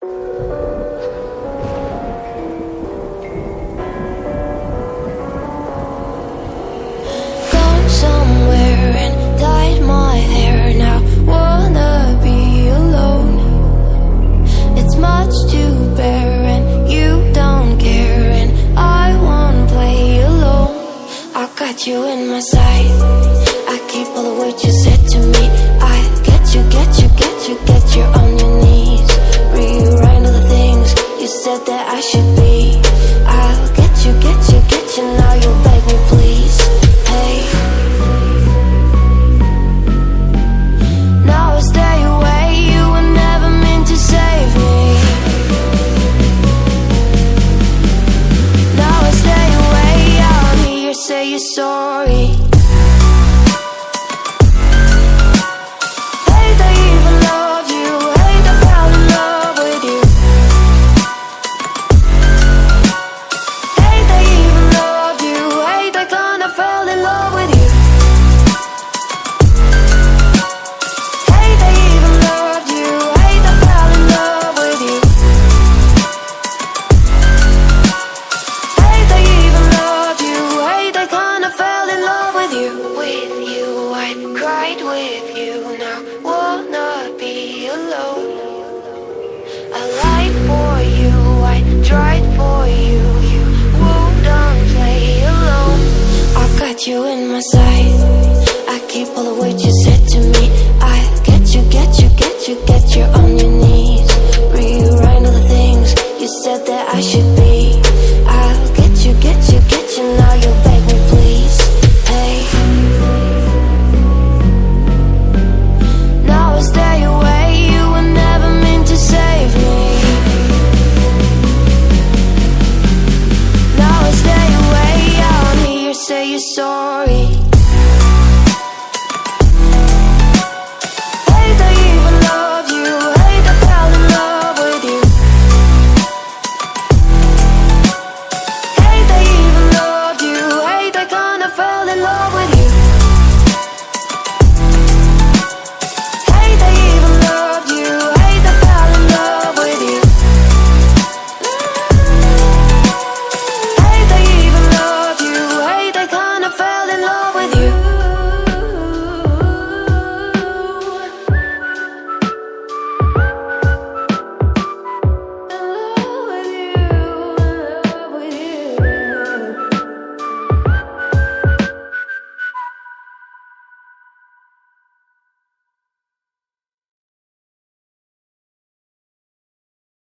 Gone somewhere and dyed my hair. Now wanna be alone. It's much to bear and you don't care, and I won't play alone. I got you in my sight. I keep all the words you said to me. I get you, get you, get you, get you on your knees. Rewrite all the things you said that I should be. I'll get you, get you, get you. Now you beg me please. Hey, now I stay away. You were never meant to save me. Now I stay away. I'll hear you say you're sorry. Hate I even loved you. Hate I fell in love with you. Hate I even loved you. Hate I kinda fell in love with you. Hate I even loved you. Hate I fell in love with you. Hate I even loved you. Hate I kinda fell in love with you. With you, I cried with you. Now wanna be alone. I lied for you, I tried for you. You wouldn't play alone. I got you in my sight. I keep all the words you said to me.